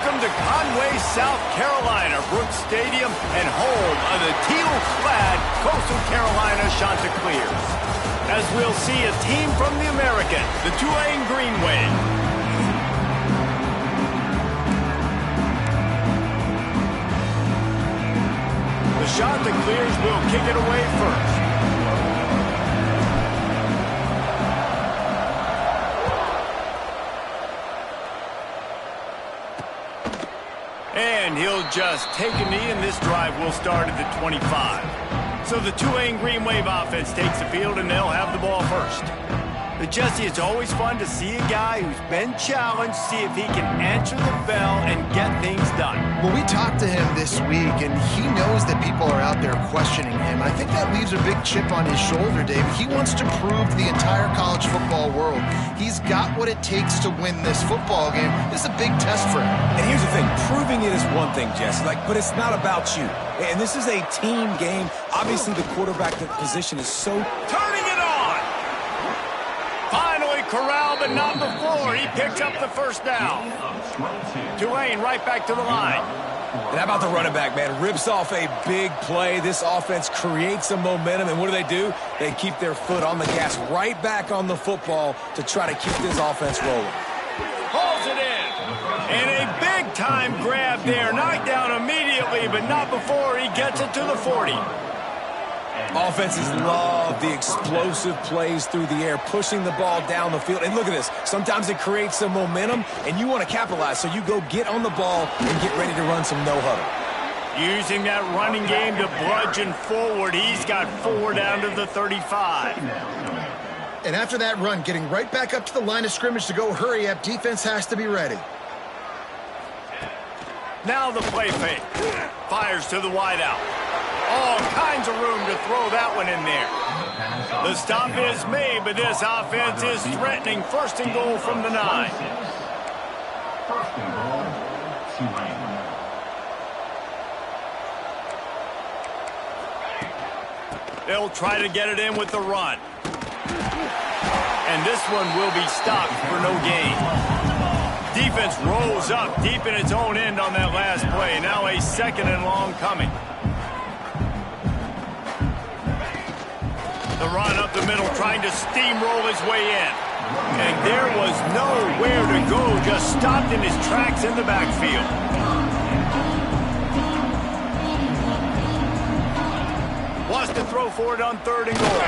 Welcome to Conway, South Carolina, Brooks Stadium and home of the teal-clad Coastal Carolina Chanticleers. As we'll see a team from the American, the Tulane Green Wave. The Chanticleers will kick it away first. And he'll just take a knee, and this drive will start at the 25. So the Tulane Green Wave offense takes the field, and they'll have the ball first. But Jesse, it's always fun to see a guy who's been challenged, see if he can answer the bell and get things done. Well, we talked to him this week, and he knows that people are out there questioning him. I think that leaves a big chip on his shoulder, Dave. He wants to prove to the entire college football world he's got what it takes to win this football game. This is a big test for him. And here's the thing. Proving it is one thing, Jesse, but it's not about you. And this is a team game. Obviously, the quarterback position is so... Turning it on! Finally corralled, but not before. He picks up the first down. Tulane right back to the line. And how about the running back, man? Rips off a big play. This offense creates some momentum, and what do? They keep their foot on the gas, right back on the football to try to keep this offense rolling. Hauls it in. And a big-time grab there. Knocked down immediately, but not before he gets it to the 40. Offenses love the explosive plays through the air, pushing the ball down the field. And look at this. Sometimes it creates some momentum, and you want to capitalize. So you go get on the ball and get ready to run some no-huddle. Using that running game to bludgeon forward. He's got 4 down to the 35. And after that run, getting right back up to the line of scrimmage to go hurry up, defense has to be ready. Now the play fake. Fires to the wideout. All kinds of room to throw that one in there. The stop is made, but this offense is threatening. First and goal from the 9. First and goal, Tulane. They'll try to get it in with the run. And this one will be stopped for no gain. Defense rolls up deep in its own end on that last play. Now a 2nd and long coming. The run up the middle, trying to steamroll his way in. And there was nowhere to go, just stopped in his tracks in the backfield. Wants to throw for it on 3rd and goal.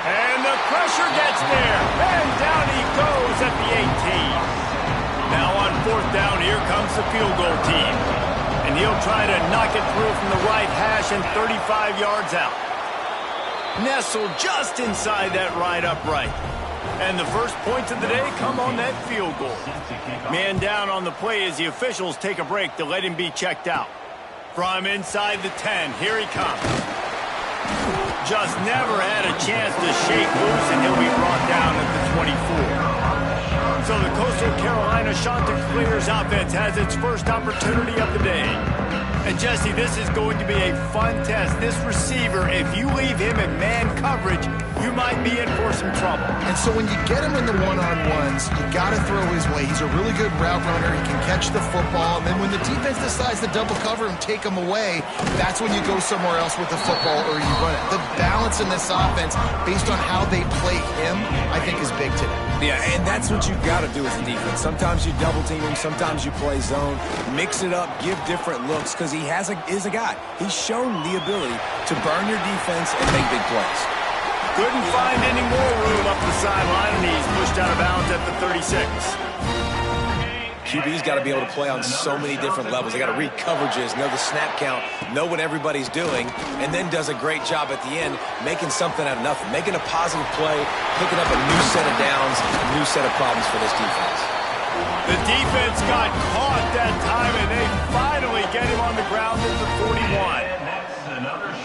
And the pressure gets there. And down he goes at the 18. Now on 4th down, here comes the field goal team. And he'll try to knock it through from the right hash and 35 yards out. Nestled just inside that right upright. And the first points of the day come on that field goal. Man down on the play as the officials take a break to let him be checked out. From inside the 10, here he comes. Just never had a chance to shake loose, and he'll be brought down at the 24. So the Coastal Carolina Chanticleers offense has its first opportunity of the day. And Jesse, this is going to be a fun test. This receiver, if you leave him in man coverage, you might be in for some trouble. And so when you get him in the one-on-ones, you got to throw his way. He's a really good route runner. He can catch the football. And then when the defense decides to double cover him, take him away, that's when you go somewhere else with the football or you run it. The balance in this offense, based on how they play him, I think is big today. Yeah, and that's what you've got to do as a defense. Sometimes you double team him, sometimes you play zone. Mix it up, give different looks, because he is a guy. He's shown the ability to burn your defense and make big plays. Couldn't find any more room up the sideline, and he's pushed out of bounds at the 36. QB's got to be able to play on so many different levels. They got to read coverages, know the snap count, know what everybody's doing, and then does a great job at the end making something out of nothing, making a positive play, picking up a new set of downs, a new set of problems for this defense. The defense got caught that time, and they finally get him on the ground at the 41.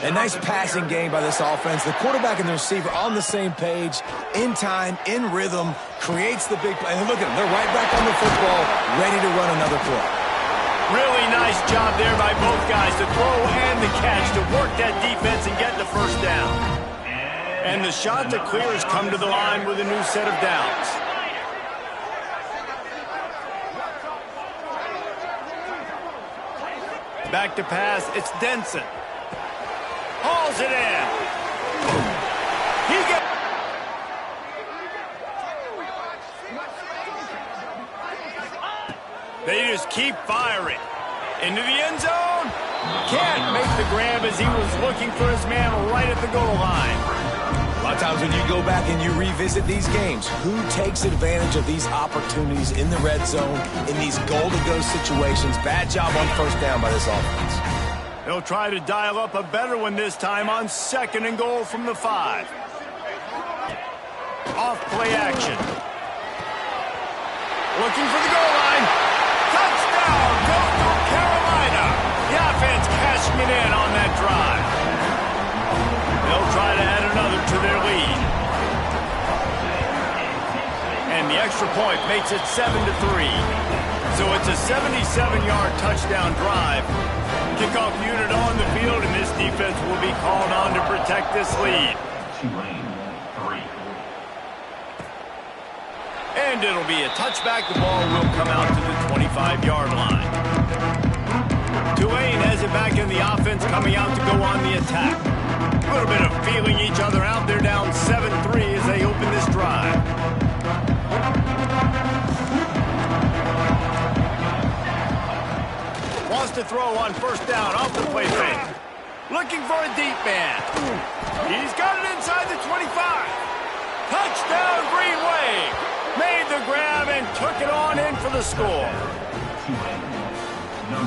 A nice passing game by this offense. The quarterback and the receiver on the same page, in time, in rhythm, creates the big play. And look at them. They're right back on the football, ready to run another play. Really nice job there by both guys to throw and the catch to work that defense and get the first down. And the Chanticleers come to the line with a new set of downs. Back to pass, it's Denson. Hauls it in. He gets... They just keep firing. Into the end zone. Can't make the grab as he was looking for his man right at the goal line. A lot of times when you go back and you revisit these games, who takes advantage of these opportunities in the red zone, in these goal-to-go situations? Bad job on first down by this offense. They'll try to dial up a better one this time on 2nd and goal from the 5. Off play action. Looking for the goal line. Touchdown, Coastal Carolina. The offense cashing it in on that drive. They'll try to add another to their lead. And the extra point makes it 7-3. So it's a 77-yard touchdown drive. Kickoff unit on the field, and this defense will be called on to protect this lead. Tulane, 3. And it'll be a touchback. The ball will come out to the 25-yard line. Tulane has it back in the offense, coming out to go on the attack. A little bit of feeling each other out. They're down 7-3 as they open this drive. Wants to throw on first down off the play fake. Looking for a deep man. He's got it inside the 25. Touchdown, Green Wave. Made the grab and took it on in for the score.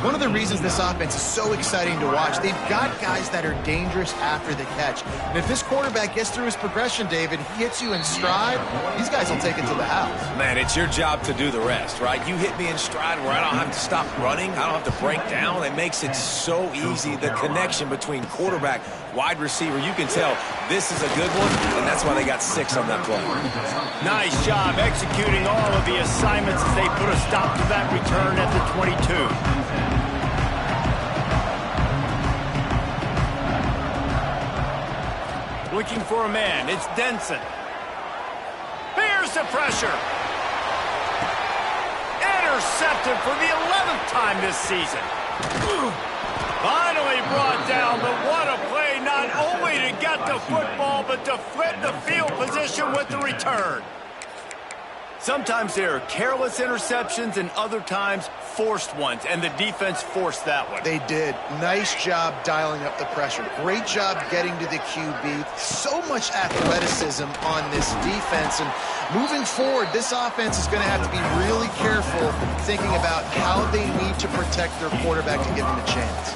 One of the reasons this offense is so exciting to watch, they've got guys that are dangerous after the catch. And if this quarterback gets through his progression, David, he hits you in stride, these guys will take it to the house. Man, it's your job to do the rest, right? You hit me in stride where I don't have to stop running. I don't have to break down. It makes it so easy. The connection between quarterback, wide receiver, you can tell this is a good one, and that's why they got 6 on that play. Nice job executing all of the assignments as they put a stop to that return at the 22. Looking for a man, it's Denson. Here's the pressure. Intercepted for the 11th time this season. Finally brought down, but what a play, not only to get the football, but to flip the field position with the return. Sometimes there are careless interceptions and other times forced ones, and the defense forced that one. They did. Nice job dialing up the pressure. Great job getting to the QB. So much athleticism on this defense. And moving forward, this offense is going to have to be really careful thinking about how they need to protect their quarterback to give him a chance.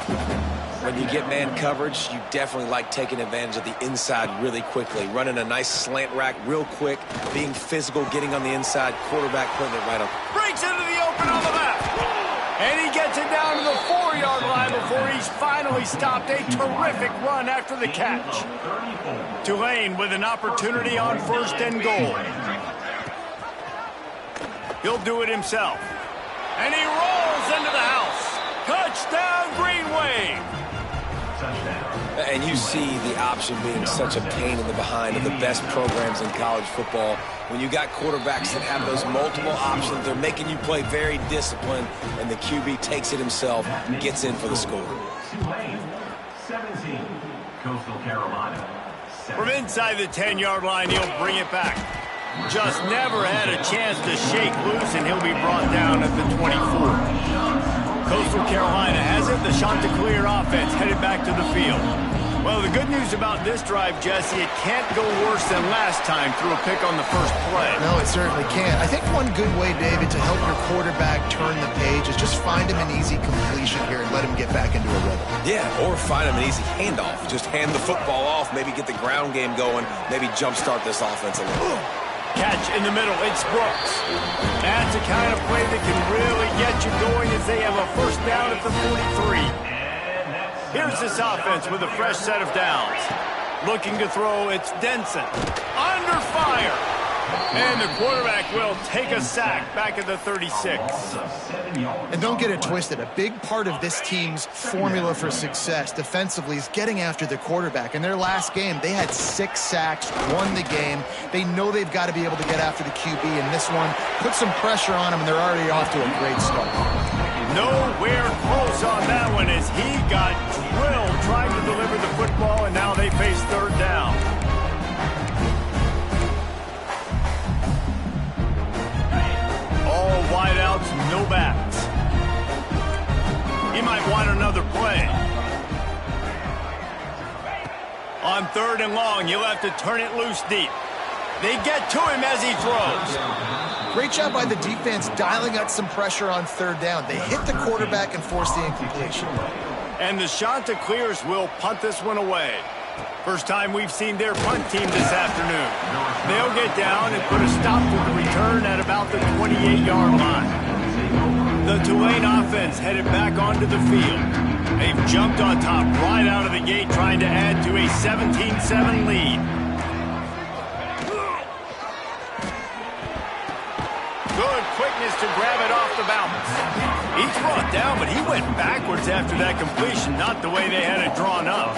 When you get man coverage, you definitely like taking advantage of the inside really quickly. Running a nice slant rack real quick, being physical, getting on the inside, quarterback putting it right up. Breaks into the open on the left. And he gets it down to the 4-yard line before he's finally stopped. A terrific run after the catch. Tulane with an opportunity on 1st and goal. He'll do it himself. And he rolls into the house. Touchdown, Green Wave. And you see the option being such a pain in the behind of the best programs in college football. When you got quarterbacks that have those multiple options, they're making you play very disciplined, and the QB takes it himself, gets in for the score. 17, Coastal Carolina. From inside the 10-yard line, he'll bring it back. Just never had a chance to shake loose, and he'll be brought down at the 24. Coastal Carolina has it. The Chanticleer offense headed back to the field. Well, the good news about this drive, Jesse, it can't go worse than last time through a pick on the first play. No, it certainly can't. I think one good way, David, to help your quarterback turn the page is just find him an easy completion here and let him get back into a rhythm. Yeah, or find him an easy handoff. Just hand the football off, maybe get the ground game going, maybe jumpstart this offense a little. Catch in the middle, it's Brooks. That's the kind of play that can really get you going as they have a first down at the 43. Here's this offense with a fresh set of downs. Looking to throw, it's Denson. Under fire. And the quarterback will take a sack back at the 36. And don't get it twisted. A big part of this team's formula for success defensively is getting after the quarterback. In their last game, they had 6 sacks, won the game. They know they've got to be able to get after the QB in this one. Put some pressure on them, and they're already off to a great start. Nowhere close on that one as he got drilled trying to deliver the football, and now they face third down. All wideouts, no backs. He might want another play. On third and long, you'll have to turn it loose deep. They get to him as he throws. Great job by the defense dialing up some pressure on third down. They hit the quarterback and forced the incompletion. And the Chanticleers will punt this one away. First time we've seen their punt team this afternoon. They'll get down and put a stop to the return at about the 28-yard line. The Tulane offense headed back onto the field. They've jumped on top right out of the gate, trying to add to a 17-7 lead. Good quickness to grab it off the bounce. He's brought down, but he went backwards after that completion, not the way they had it drawn up.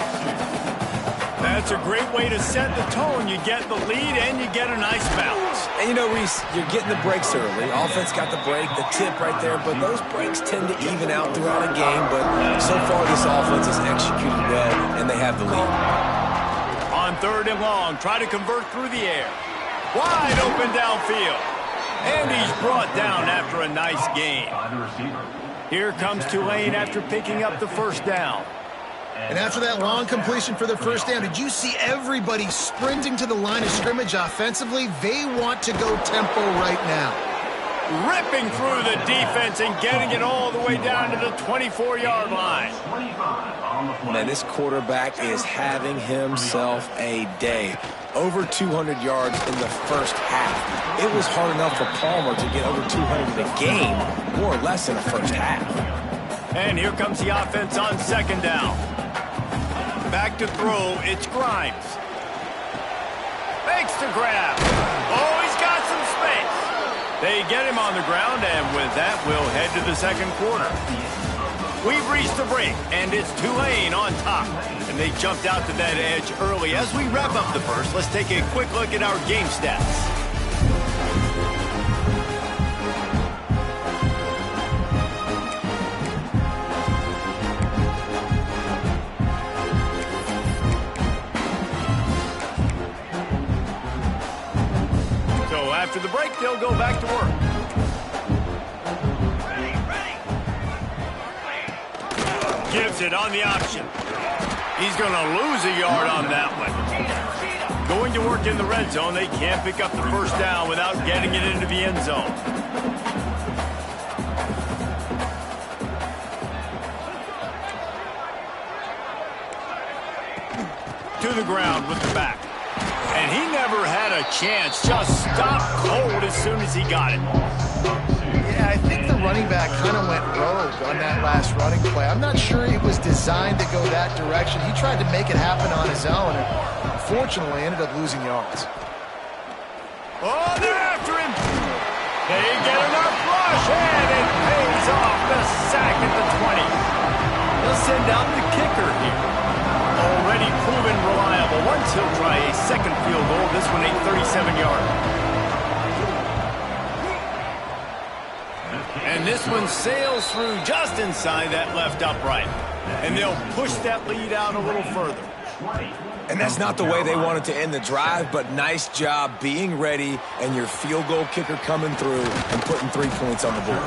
That's a great way to set the tone. You get the lead and you get a nice bounce. And you know, Reese, you're getting the breaks early. Offense got the break, the tip right there, but those breaks tend to even out throughout a game. But so far, this offense has executed well, and they have the lead. On third and long, try to convert through the air. Wide open downfield. And he's brought down after a nice gain. Here comes Tulane after picking up the first down. And after that long completion for the first down, did you see everybody sprinting to the line of scrimmage offensively? They want to go tempo right now. Ripping through the defense and getting it all the way down to the 24-yard line. Man, this quarterback is having himself a day. Over 200 yards in the first half. It was hard enough for Palmer to get over 200 in a game, more or less in the first half. And here comes the offense on second down. Back to throw, it's Grimes. Makes the grab. Oh, he's got some space. They get him on the ground, and with that, we'll head to the second quarter. We've reached the break, and it's Tulane on top. And they jumped out to that edge early. As we wrap up the first, let's take a quick look at our game stats. After the break, they'll go back to work. Gives it on the option. He's going to lose a yard on that one. Going to work in the red zone. They can't pick up the first down without getting it into the end zone. To the ground with the back. And he never had a chance. Just stopped cold as soon as he got it. Yeah, I think the running back kind of went rogue on that last running play. I'm not sure he was designed to go that direction. He tried to make it happen on his own and unfortunately ended up losing yards. Oh, they're after him. They get enough rush, and it pays off. The sack at the 20. They'll send out the kicker here. Already proven reliable. Once he'll try a second field goal. This one a 37-yarder. And this one sails through just inside that left upright. And they'll push that lead out a little further. And that's not the way they wanted to end the drive, but nice job being ready and your field goal kicker coming through and putting 3 points on the board.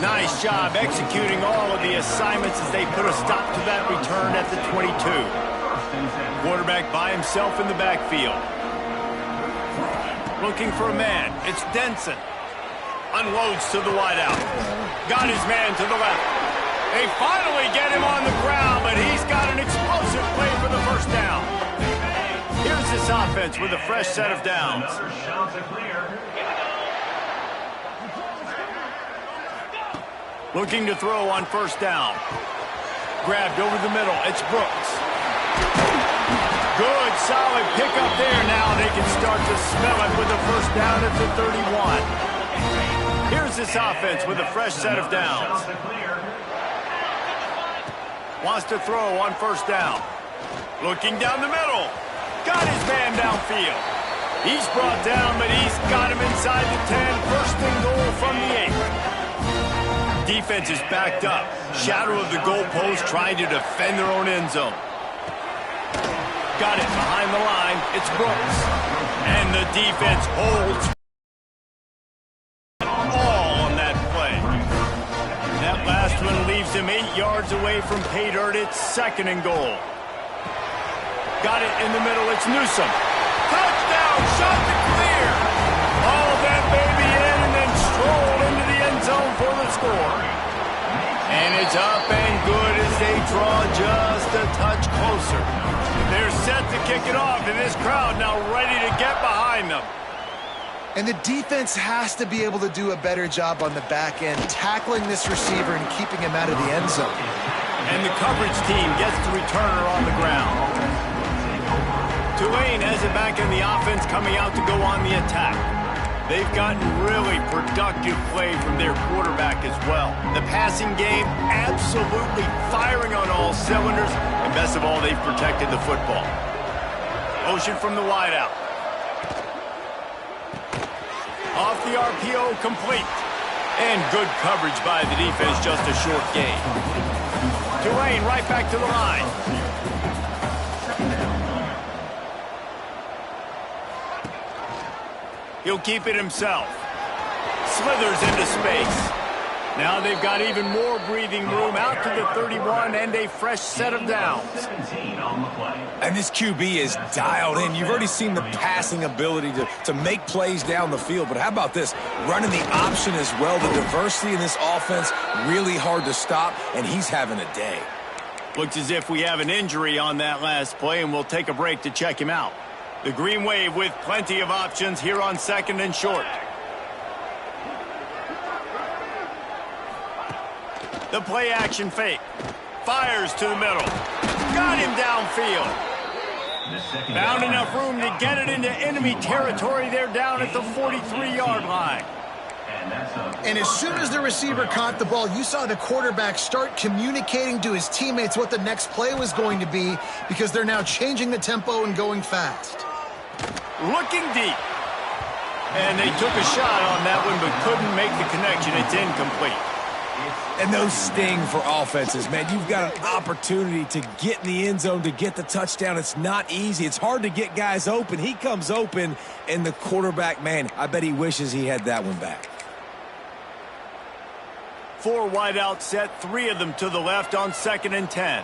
Nice job executing all of the assignments as they put a stop to that return at the 22. Quarterback by himself in the backfield. Looking for a man. It's Denson. Unloads to the wideout. Got his man to the left. They finally get him on the ground, but he's got an explosive play for the first down. Here's this offense with a fresh set of downs. Looking to throw on first down. Grabbed over the middle. It's Brooks. Good, solid pickup there. Now they can start to smell it with the first down at the 31. Here's this offense with a fresh set of downs. Wants to throw on first down. Looking down the middle. Got his man downfield. He's brought down, but he's got him inside the 10. First and goal from the 8. defense is backed up. Shadow of the goalpost trying to defend their own end zone. Got it behind the line. It's Brooks. And the defense holds all on that play. That last one leaves him 8 yards away from pay dirt. It's 2nd and goal. Got it in the middle. It's Newsome. Touchdown. Shot to clear. All that baby in and then strolled into the end zone for the score. And it's up and good as they draw just a touch closer. They're set to kick it off, and this crowd now ready to get behind them. And the defense has to be able to do a better job on the back end, tackling this receiver and keeping him out of the end zone. And the coverage team gets the returner on the ground. Tulane has it back in the offense, coming out to go on the attack. They've gotten really productive play from their quarterback as well. The passing game absolutely firing on all cylinders, and best of all, they've protected the football. Motion from the wideout. Off the RPO, complete. And good coverage by the defense, just a short gain. Tulane right back to the line. He'll keep it himself. Slithers into space. Now they've got even more breathing room out to the 31 and a fresh set of downs. 17 on the play. And this QB is dialed in. You've already seen the passing ability to make plays down the field. But how about this? Running the option as well. The diversity in this offense, really hard to stop, and he's having a day. Looks as if we have an injury on that last play, and we'll take a break to check him out. The Green Wave with plenty of options here on 2nd and short. The play action fake. Fires to the middle. Got him downfield. Found enough room to get it into enemy territory. They're down at the 43-yard line. And as soon as the receiver caught the ball, you saw the quarterback start communicating to his teammates what the next play was going to be, because they're now changing the tempo and going fast. Looking deep. And they took a shot on that one but couldn't make the connection. It's incomplete. And those sting for offenses, man. You've got an opportunity to get in the end zone, to get the touchdown. It's not easy. It's hard to get guys open. He comes open, and the quarterback, man, I bet he wishes he had that one back. 4 wide out set, 3 of them to the left on 2nd and 10.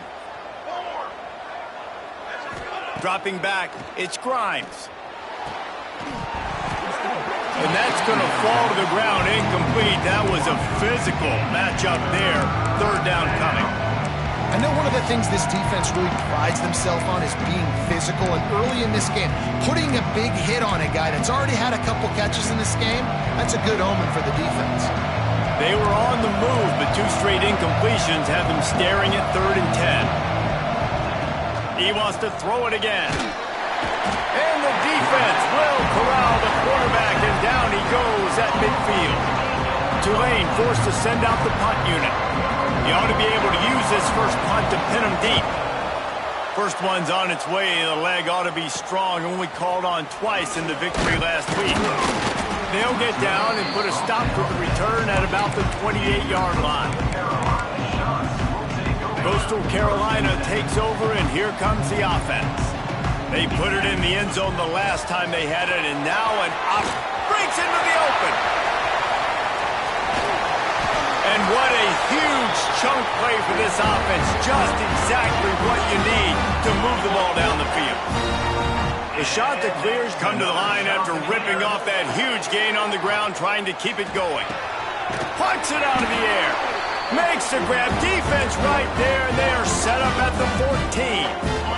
Dropping back, it's Grimes. And that's going to fall to the ground, incomplete. That was a physical matchup there. 3rd down coming. I know one of the things this defense really prides themselves on is being physical, and early in this game, putting a big hit on a guy that's already had a couple catches in this game, that's a good omen for the defense. They were on the move, but 2 straight incompletions have them staring at 3rd and 10. He wants to throw it again. And the defense will corral the quarterback, and down he goes at midfield. Tulane forced to send out the punt unit. He ought to be able to use this first punt to pin him deep. First one's on its way. The leg ought to be strong, only called on twice in the victory last week. They'll get down and put a stop to the return at about the 28-yard line. Coastal Carolina takes over, and here comes the offense. They put it in the end zone the last time they had it, and now an up breaks into the open. And what a huge chunk play for this offense. Just exactly what you need to move the ball down the field. The shot that clears come to the line after ripping off that huge gain on the ground, trying to keep it going. Punts it out of the air. Makes the grab. Defense right there, and they are set up at the 14.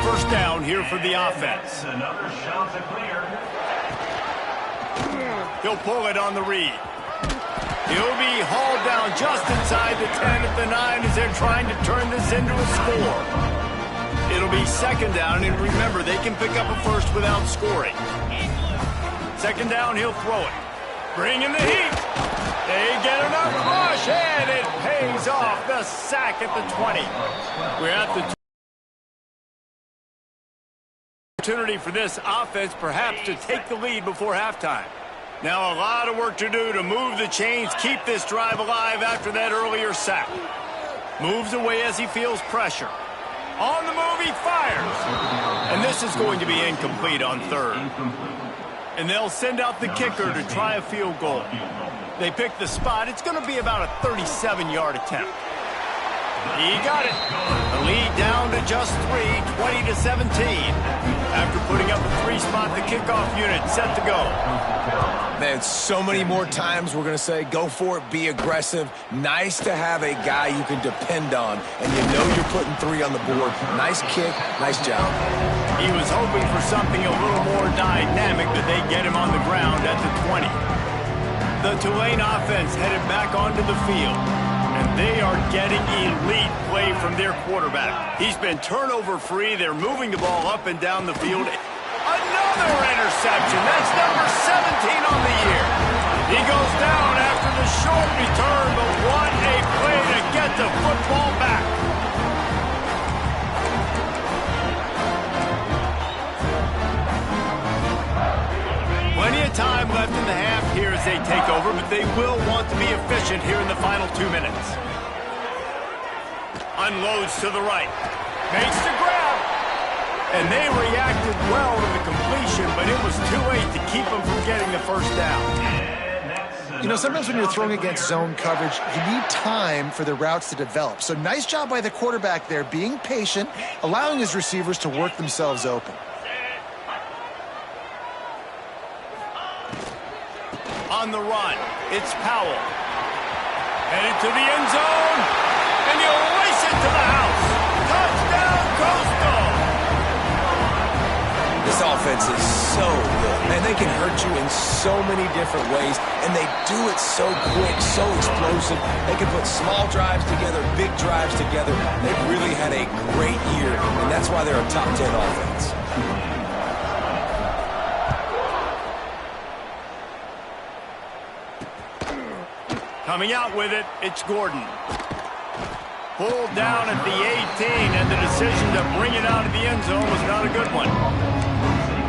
First down here for the offense. Another shot to clear. He'll pull it on the read. He'll be hauled down just inside the 10 at the 9 as they're trying to turn this into a score. It'll be 2nd down, and remember, they can pick up a first without scoring. 2nd down, he'll throw it. Bring in the heat. They get enough rush, and it pays off. The sack at the 20. We're at the opportunity for this offense perhaps to take the lead before halftime. Now a lot of work to do to move the chains, keep this drive alive after that earlier sack. Moves away as he feels pressure. On the move, he fires. And this is going to be incomplete on third. And they'll send out the kicker to try a field goal. They pick the spot. It's going to be about a 37-yard attempt. He got it. The lead down to just 3, 20-17. After putting up a 3-spot, the kickoff unit set to go. Man, so many more times we're going to say, go for it, be aggressive. Nice to have a guy you can depend on, and you know you're putting 3 on the board. Nice kick, nice job. He was hoping for something a little more dynamic, that they get him on the ground at the 20. The Tulane offense headed back onto the field. And they are getting elite play from their quarterback. He's been turnover-free. They're moving the ball up and down the field. Another interception. That's number 17 on the year. He goes down after the short return, but what a play to get the football back. Plenty of time left in the half here as they take over, but they will want to be efficient here in the final 2 minutes. Unloads to the right. Makes the grab. And they reacted well to the completion, but it was too late to keep them from getting the first down. You know, sometimes when you're throwing against zone coverage, you need time for the routes to develop. So nice job by the quarterback there, being patient, allowing his receivers to work themselves open. On the run, it's Powell. Headed to the end zone, and he'll race it to the house. Touchdown, Coastal! This offense is so good. Man, they can hurt you in so many different ways, and they do it so quick, so explosive. They can put small drives together, big drives together. They've really had a great year, and that's why they're a top 10 offense. Coming out with it, it's Gordon. Pulled down at the 18, and the decision to bring it out of the end zone was not a good one.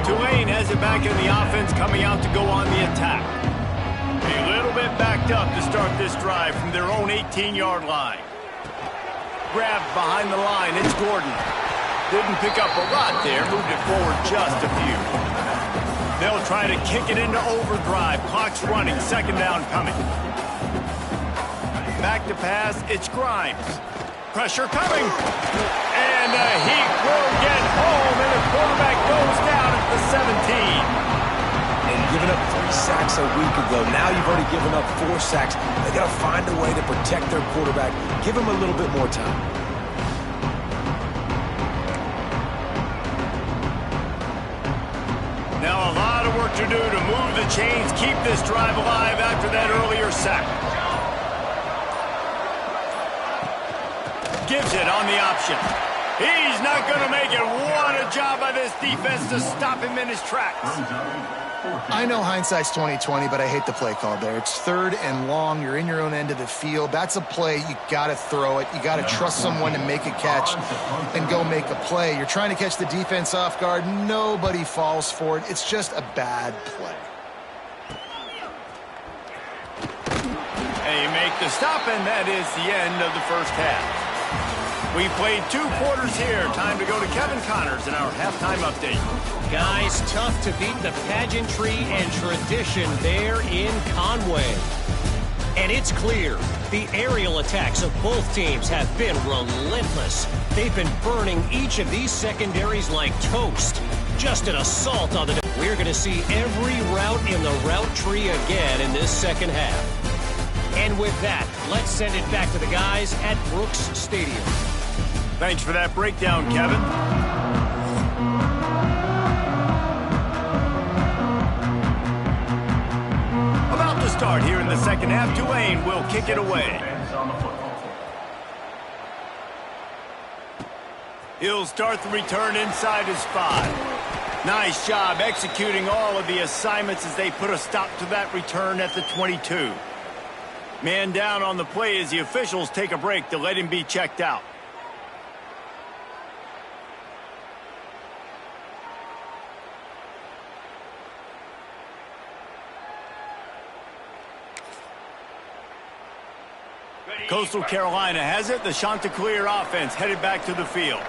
Tulane has it back in the offense, coming out to go on the attack. A little bit backed up to start this drive from their own 18-yard line. Grabbed behind the line, it's Gordon. Didn't pick up a lot there, moved it forward just a few. They'll try to kick it into overdrive. Clock's running, second down coming. Back to pass, it's Grimes. Pressure coming. And he will get home, and the quarterback goes down at the 17. And giving up 3 sacks a week ago, now you've already given up 4 sacks. They got to find a way to protect their quarterback. Give him a little bit more time. Now a lot of work to do to move the chains, keep this drive alive after that earlier sack. Gives it on the option. He's not going to make it. What a job by this defense to stop him in his tracks. I know hindsight's 20/20, but I hate the play call there. It's 3rd and long. You're in your own end of the field. That's a play. You got to throw it. You got to trust someone to make a catch and go make a play. You're trying to catch the defense off guard. Nobody falls for it. It's just a bad play. They make the stop, and that is the end of the first half. We played 2 quarters here. Time to go to Kevin Connors in our halftime update. Guys, tough to beat the pageantry and tradition there in Conway. And it's clear, the aerial attacks of both teams have been relentless. They've been burning each of these secondaries like toast. Just an assault on the... We're going to see every route in the route tree again in this second half. And with that, let's send it back to the guys at Brooks Stadium. Thanks for that breakdown, Kevin. About to start here in the second half. Tulane will kick it away. He'll start the return inside his 5. Nice job executing all of the assignments as they put a stop to that return at the 22. Man down on the play as the officials take a break to let him be checked out. Coastal Carolina has it. The Chanticleer offense headed back to the field.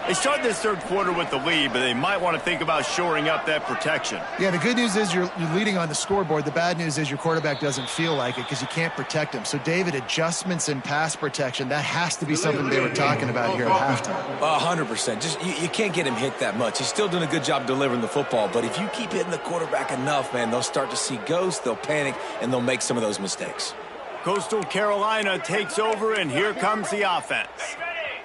They start this third quarter with the lead, but they might want to think about shoring up that protection. Yeah, the good news is you're leading on the scoreboard. The bad news is your quarterback doesn't feel like it because you can't protect him. So, David, adjustments in pass protection, that has to be something they were talking about here at halftime. 100%. Just you can't get him hit that much. He's still doing a good job delivering the football, but if you keep hitting the quarterback enough, man, they'll start to see ghosts, they'll panic, and they'll make some of those mistakes. Coastal Carolina takes over, and here comes the offense.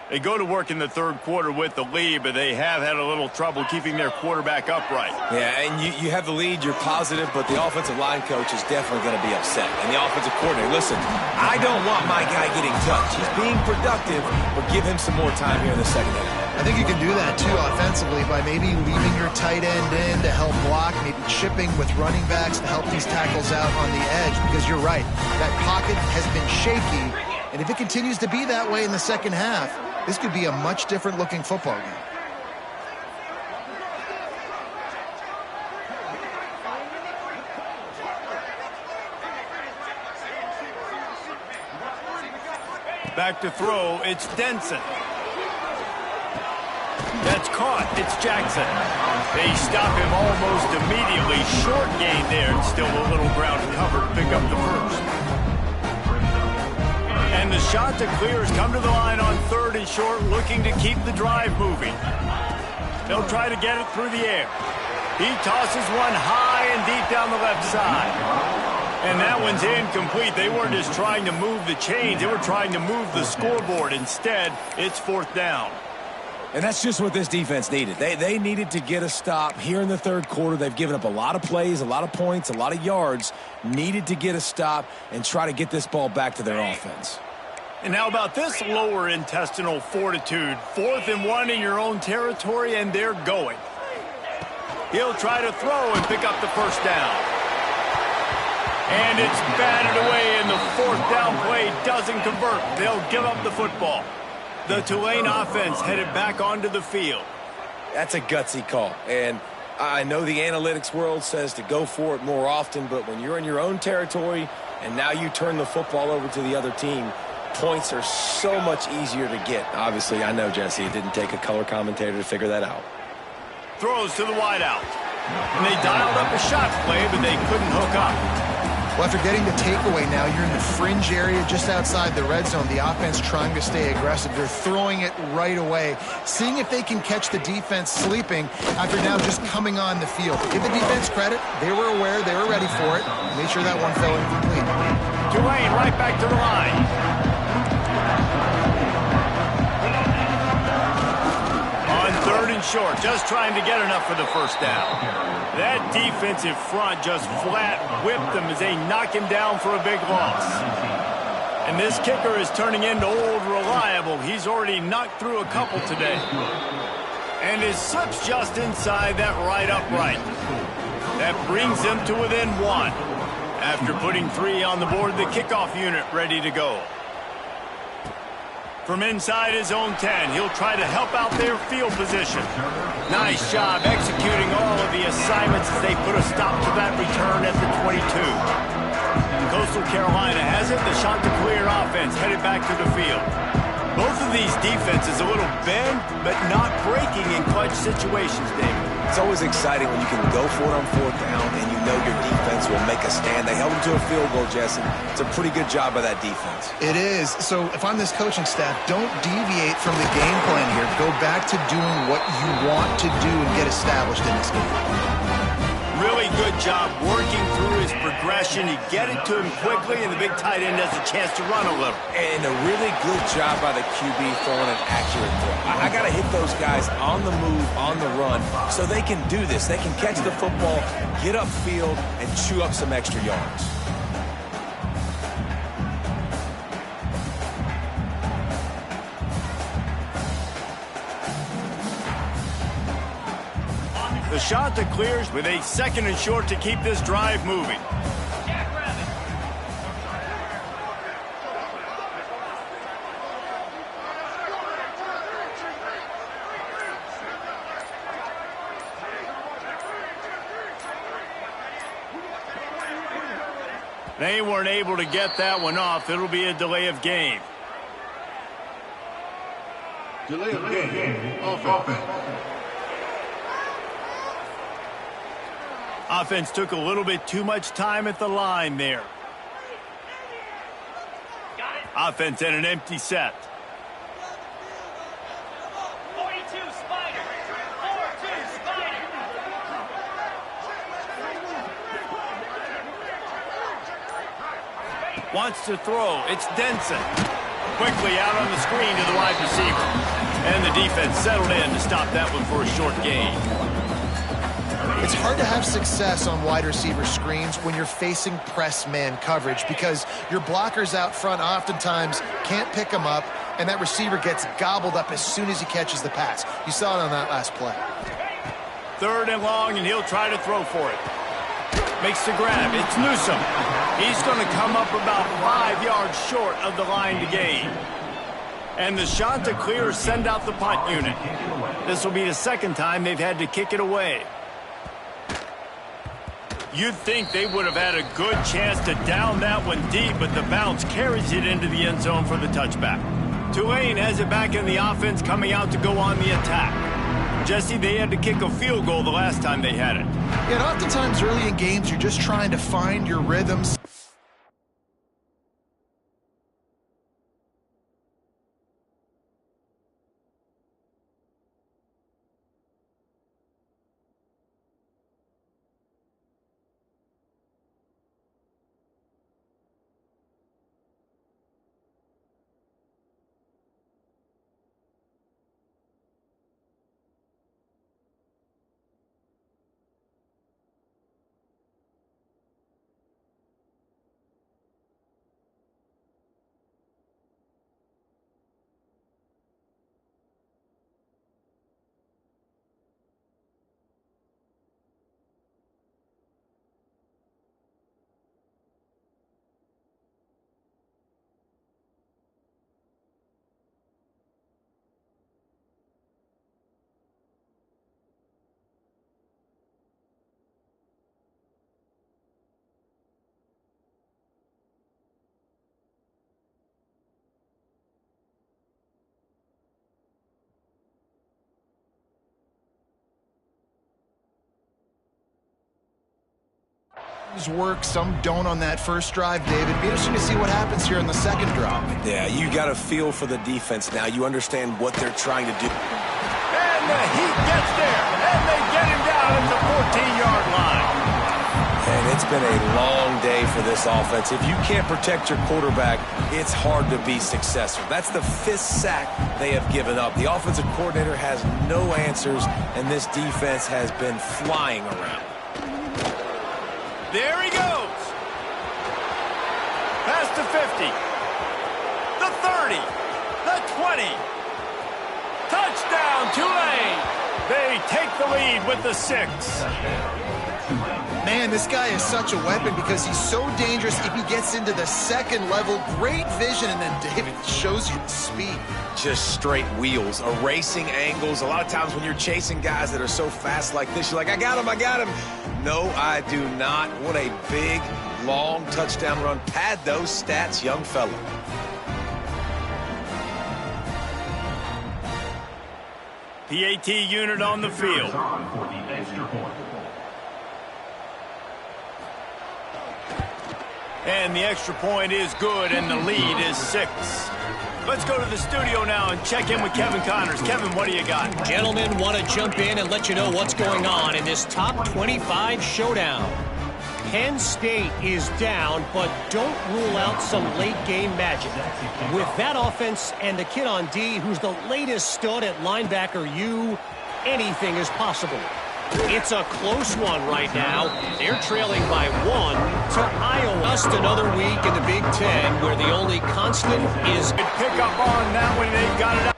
They go to work in the third quarter with the lead, but they have had a little trouble keeping their quarterback upright. Yeah, and you have the lead, you're positive, but the offensive line coach is definitely going to be upset. And the offensive coordinator, listen, I don't want my guy getting touched. He's being productive, but give him some more time here in the second half. I think you can do that, too, offensively, by maybe leaving your tight end in to help block, maybe chipping with running backs to help these tackles out on the edge, because you're right. That pocket has been shaky, and if it continues to be that way in the second half, this could be a much different-looking football game. Back to throw, it's Denson. That's caught, it's Jackson. They stop him almost immediately. Short gain there, and still a little ground covered. Pick up the first. And the Chanticleers come to the line on third and short, looking to keep the drive moving. They'll try to get it through the air. He tosses one high and deep down the left side. And that one's incomplete. They weren't just trying to move the chains. They were trying to move the scoreboard. Instead, it's fourth down. And that's just what this defense needed. They needed to get a stop here in the third quarter. They've given up a lot of plays, a lot of points, a lot of yards. Needed to get a stop and try to get this ball back to their offense. And how about this lower intestinal fortitude? 4th and 1 in your own territory, and they're going. He'll try to throw and pick up the first down. And it's batted away, and the fourth down play doesn't convert. They'll give up the football. The Tulane offense headed back onto the field. That's a gutsy call. And I know the analytics world says to go for it more often, but when you're in your own territory and now you turn the football over to the other team, points are so much easier to get. Obviously, I know, Jesse, it didn't take a color commentator to figure that out. Throws to the wideout. And they dialed up a shot play, but they couldn't hook up. Well, after getting the takeaway now, you're in the fringe area just outside the red zone. The offense trying to stay aggressive. They're throwing it right away, seeing if they can catch the defense sleeping after now just coming on the field. Give the defense credit. They were aware. They were ready for it. Made sure that one fell incomplete. Tulane right back to the line. On third and short, just trying to get enough for the first down. That defensive front just flat whipped them as they knock him down for a big loss. And this kicker is turning into old reliable. He's already knocked through a couple today. And his slip's just inside that right upright. That brings them to within 1. After putting 3 on the board, the kickoff unit ready to go. From inside his own 10, he'll try to help out their field position. Nice job executing all of the assignments as they put a stop to that return at the 22. Coastal Carolina has it. The Chanticleer offense headed back to the field. Both of these defenses a little bend, but not breaking in clutch situations, David. It's always exciting when you can go for it on fourth down and you know your defense will make a stand. They held them to a field goal, Jesse. It's a pretty good job by that defense. It is. So if I'm this coaching staff, don't deviate from the game plan here. Go back to doing what you want to do and get established in this game. Really good job working through his progression. You get it to him quickly, and the big tight end has a chance to run a little. And a really good job by the QB throwing an accurate throw. I got to hit those guys on the move, on the run, so they can do this. They can catch the football, get upfield, and chew up some extra yards. The Chanticleers with a second and short to keep this drive moving. They weren't able to get that one off. It'll be a delay of game. Delay of game. Offense. Offense took a little bit too much time at the line there. Offense in an empty set. 42 Spider. 4-2 Spider. Wants to throw. It's Denson. Quickly out on the screen to the wide receiver. And the defense settled in to stop that one for a short gain. It's hard to have success on wide receiver screens when you're facing press man coverage because your blockers out front oftentimes can't pick them up, and that receiver gets gobbled up as soon as he catches the pass. You saw it on that last play. 3rd and long, and he'll try to throw for it. Makes the grab. It's Newsome. He's going to come up about 5 yards short of the line to gain. And the shot to clear send out the punt unit. This will be the second time they've had to kick it away. You'd think they would have had a good chance to down that one deep, but the bounce carries it into the end zone for the touchback. Tulane has it back in the offense, coming out to go on the attack. Jesse, they had to kick a field goal the last time they had it. Yeah, and oftentimes early in games, you're just trying to find your rhythms. Work, some don't on that first drive, David. Be interesting to see what happens here in the second drive. Yeah, you got a feel for the defense now. You understand what they're trying to do. And the heat gets there, and they get him down at the 14-yard line. And it's been a long day for this offense. If you can't protect your quarterback, it's hard to be successful. That's the 5th sack they have given up. The offensive coordinator has no answers, and this defense has been flying around. There he goes. Past the 50. The 30. The 20. Touchdown, Tulane. They take the lead with the 6. Man, this guy is such a weapon because he's so dangerous if he gets into the second level. Great vision, and then David shows you the speed. Just straight wheels, erasing angles. A lot of times when you're chasing guys that are so fast like this, you're like, I got him, I got him. No, I do not. What a big, long touchdown run. Pad those stats, young fella. PAT unit on the field. For the extra point. And the extra point is good, and the lead is 6. Let's go to the studio now and check in with Kevin Connors. Kevin, what do you got? Gentlemen, want to jump in and let you know what's going on in this top 25 showdown. Penn State is down, but don't rule out some late game magic. With that offense and the kid on D, who's the latest stud at linebacker U, anything is possible. It's a close one right now. They're trailing by 1 to Iowa. Just another week in the Big Ten where the only constant is... Pick up on that when they got it out.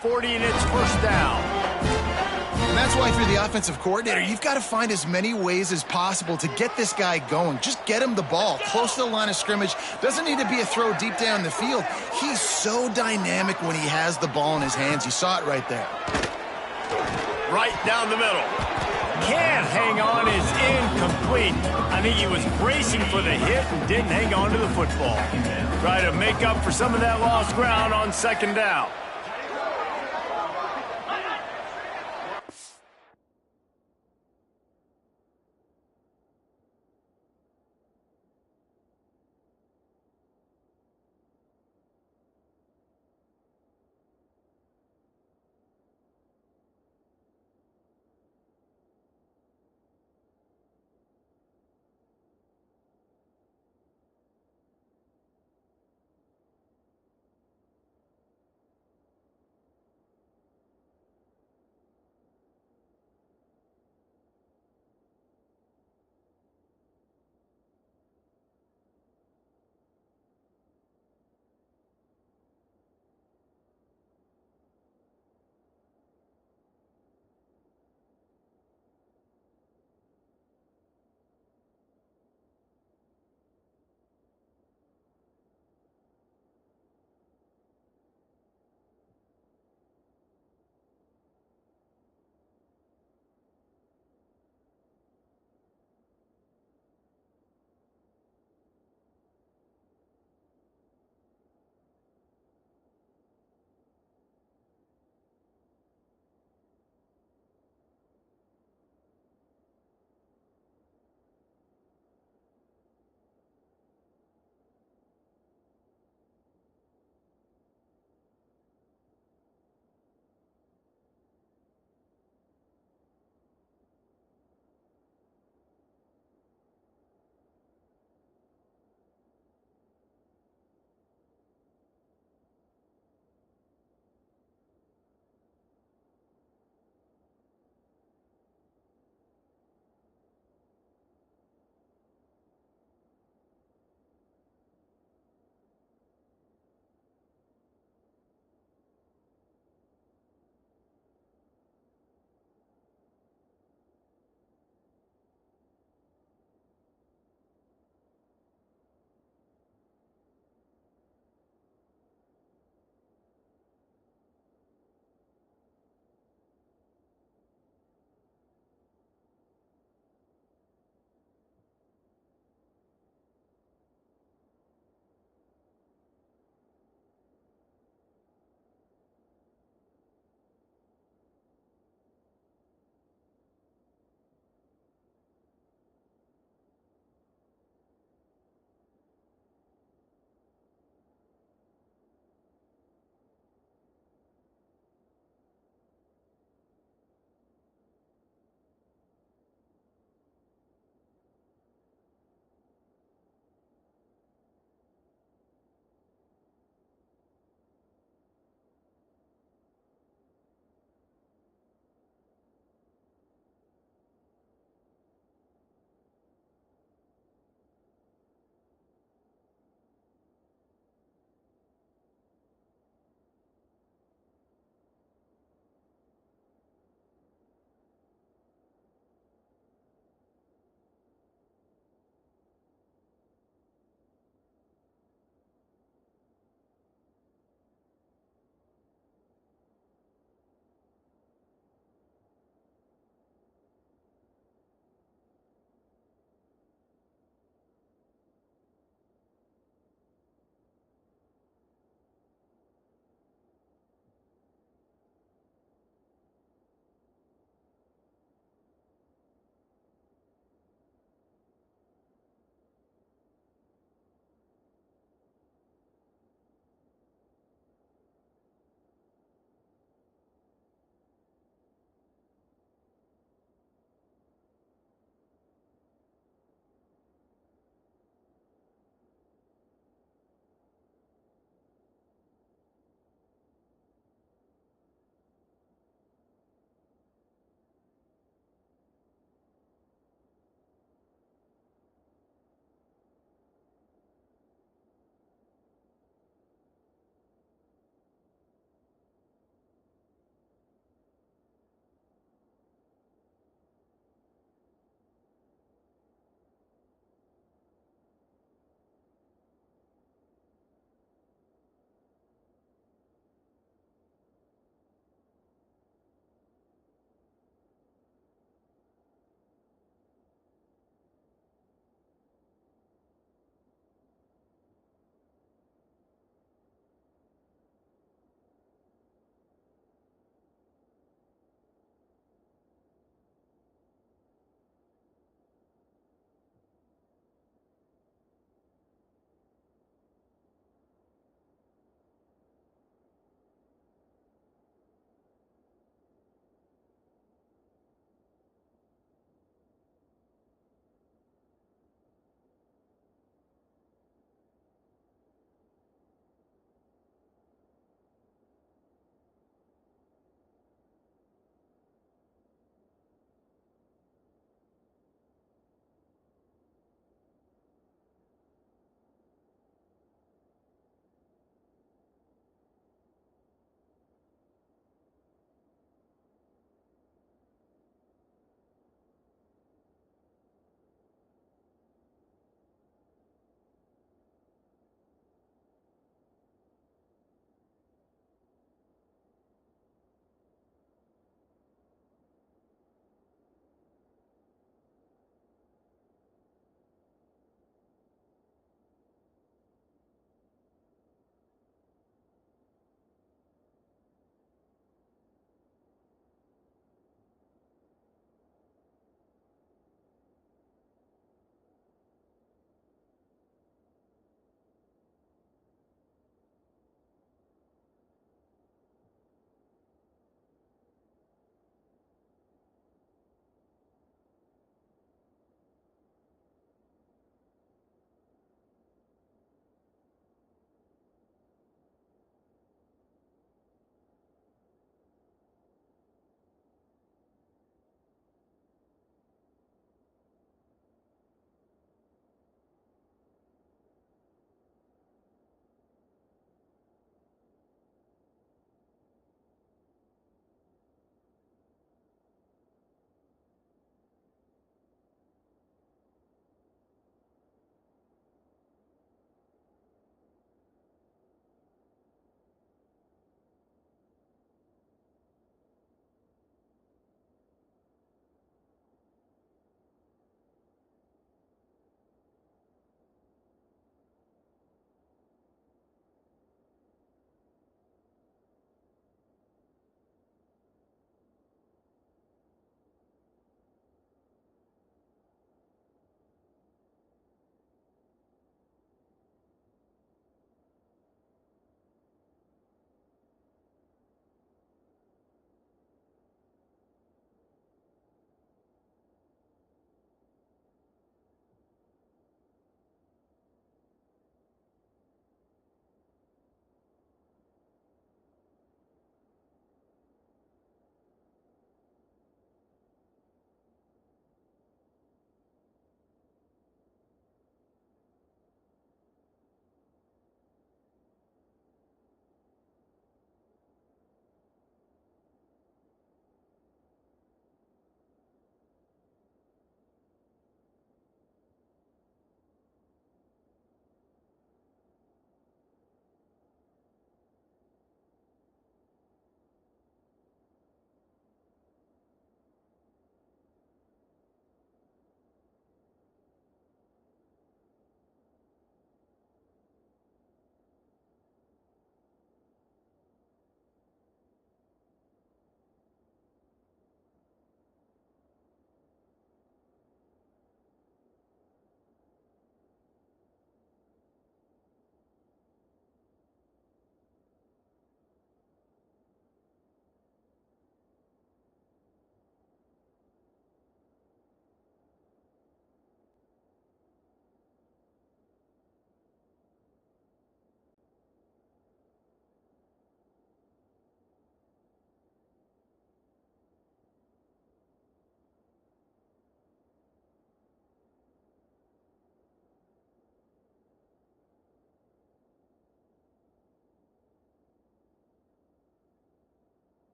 40, and it's first down. And that's why if you're the offensive coordinator, you've got to find as many ways as possible to get this guy going. Just get him the ball close to the line of scrimmage. Doesn't need to be a throw deep down the field. He's so dynamic when he has the ball in his hands. You saw it right there. Right down the middle. Can't hang on, is incomplete. I think he was bracing for the hit and didn't hang on to the football. Try to make up for some of that lost ground on second down.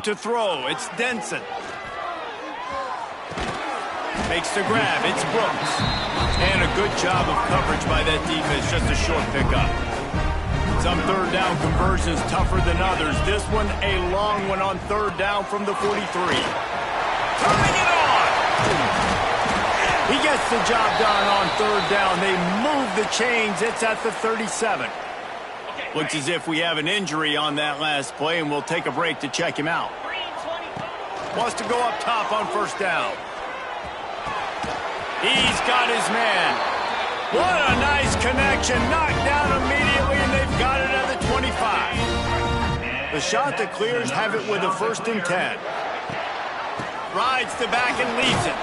To throw, it's Denson. Makes the grab, it's Brooks. And a good job of coverage by that defense, just a short pickup. Some third down conversions tougher than others. This one, a long one on third down from the 43. Turning it on! He gets the job done on third down. They move the chains. It's at the 37. Looks as if we have an injury on that last play, and we'll take a break to check him out. Wants to go up top on first down. He's got his man. What a nice connection. Knocked down immediately, and they've got it at the 25. The shot that clears have it with a 1st and 10. Rides the back and leads it.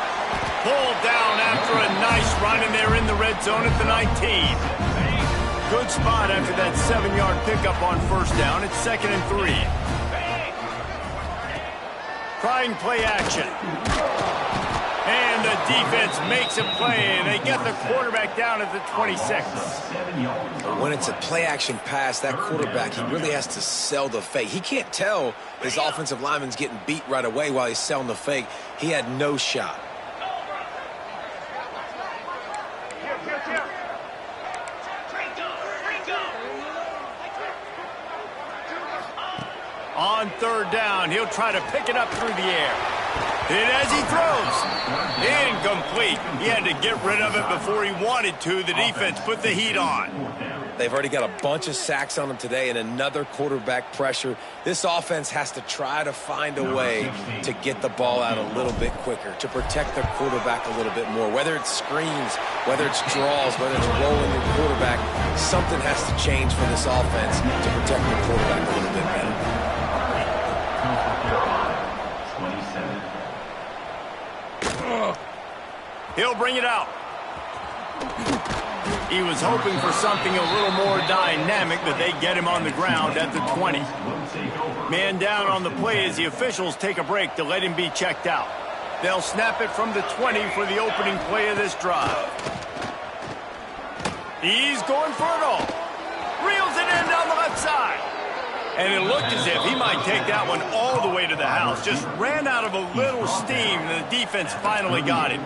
Pulled down after a nice run, and they're in the red zone at the 19. Good spot after that 7-yard pickup on first down. It's 2nd and 3. Trying play action. And the defense makes a play, and they get the quarterback down at the 26. When it's a play-action pass, that quarterback, he really has to sell the fake. He can't tell his offensive lineman's getting beat right away while he's selling the fake. He had no shot. On third down, he'll try to pick it up through the air. And as he throws, incomplete. He had to get rid of it before he wanted to. The defense put the heat on. They've already got a bunch of sacks on them today and another quarterback pressure. This offense has to try to find a way to get the ball out a little bit quicker, to protect their quarterback a little bit more. Whether it's screens, whether it's draws, whether it's rolling your quarterback, something has to change for this offense to protect their quarterback a little bit better. He'll bring it out. He was hoping for something a little more dynamic, but they get him on the ground at the 20. Man down on the play as the officials take a break to let him be checked out. They'll snap it from the 20 for the opening play of this drive. He's going for it all. Reels it in down the left side. And it looked as if he might take that one all the way to the house. Just ran out of a little steam, and the defense finally got him.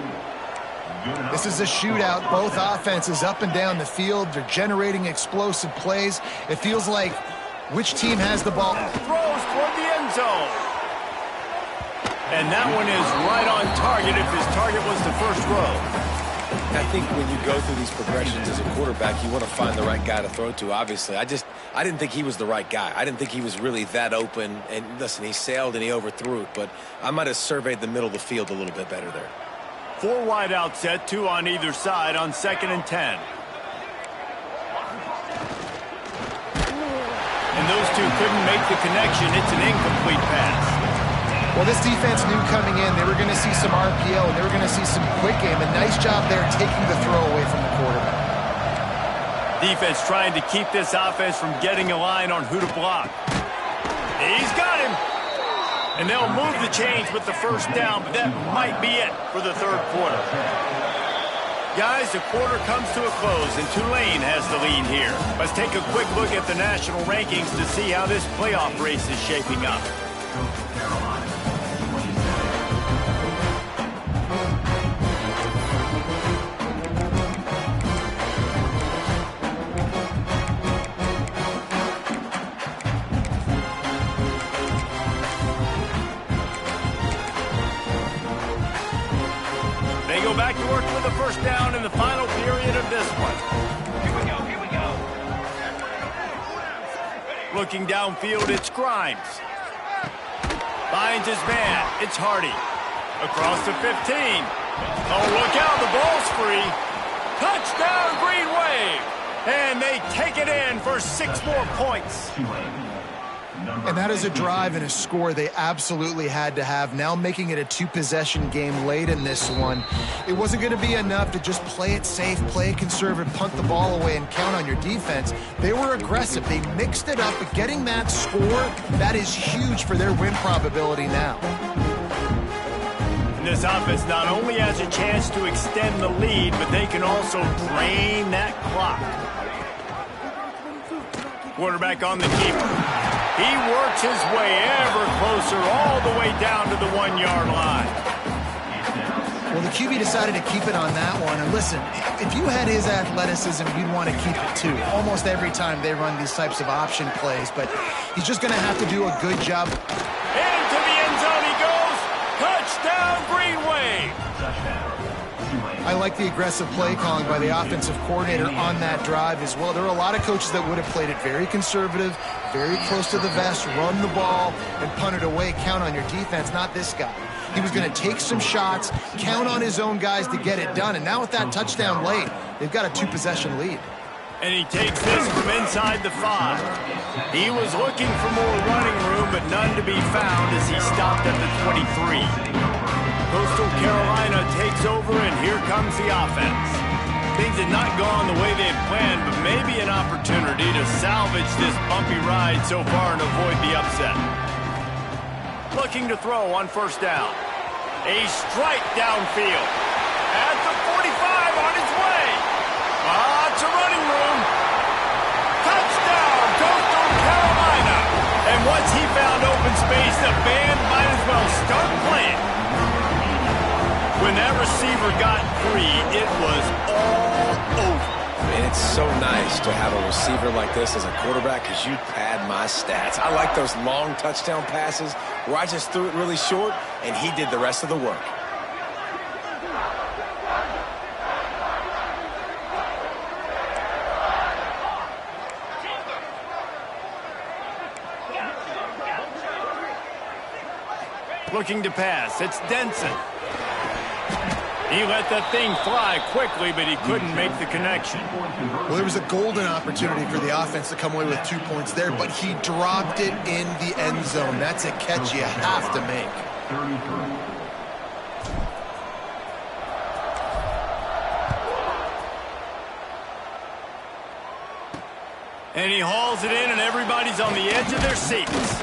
This is a shootout. Both offenses up and down the field. They're generating explosive plays. It feels like which team has the ball. Throws toward the end zone. And that one is right on target if his target was the first throw. I think when you go through these progressions as a quarterback, you want to find the right guy to throw to, obviously. I didn't think he was the right guy. I didn't think he was really that open. And listen, he sailed and he overthrew it, but I might have surveyed the middle of the field a little bit better there. 4 wide out set, 2 on either side on 2nd and 10. And those two couldn't make the connection. It's an incomplete pass. Well, this defense knew coming in they were going to see some RPO and they were going to see some quick game. A nice job there taking the throw away from the quarterback. Defense trying to keep this offense from getting a line on who to block. He's got him. And they'll move the chains with the first down, but that might be it for the third quarter. Guys, the quarter comes to a close, and Tulane has the lead here. Let's take a quick look at the national rankings to see how this playoff race is shaping up. Back to work with the first down in the final period of this one. Here we go. Looking downfield, it's Grimes. Finds his man. It's Hardy. Across the 15. Oh, look out. The ball's free. Touchdown, Green Wave. And they take it in for 6 more points. And that is a drive and a score they absolutely had to have. Now making it a 2-possession game late in this one. It wasn't going to be enough to just play it safe, play it conservative, punt the ball away, and count on your defense. They were aggressive. They mixed it up, but getting that score, that is huge for their win probability now. And this offense not only has a chance to extend the lead, but they can also drain that clock. Quarterback on the keeper. He works his way ever closer all the way down to the 1-yard line. Well, the QB decided to keep it on that one. And listen, if you had his athleticism, you'd want to keep it too. Almost every time they run these types of option plays. But he's just going to have to do a good job. Into the end zone he goes. Touchdown, Green Wave. I like the aggressive play calling by the offensive coordinator on that drive as well. There are a lot of coaches that would have played it very conservative, very close to the vest, run the ball, and punt it away. Count on your defense, not this guy. He was going to take some shots, count on his own guys to get it done. And now with that touchdown late, they've got a 2-possession lead. And he takes this from inside the 5. He was looking for more running room, but none to be found as he stopped at the 23. Coastal Carolina takes over, and here comes the offense. Things had not gone the way they had planned, but maybe an opportunity to salvage this bumpy ride so far and avoid the upset. Looking to throw on first down. A strike downfield. At the 45 on his way. Lots of running room. Touchdown, Coastal Carolina. And once he found open space, the band might as well start playing. When that receiver got free, it was all over. And it's so nice to have a receiver like this as a quarterback because you pad my stats. I like those long touchdown passes where I just threw it really short and he did the rest of the work. Looking to pass. It's Denson. He let that thing fly quickly, but he couldn't make the connection. Well, there was a golden opportunity for the offense to come away with 2 points there, but he dropped it in the end zone. That's a catch you have to make. And he hauls it in, and everybody's on the edge of their seats.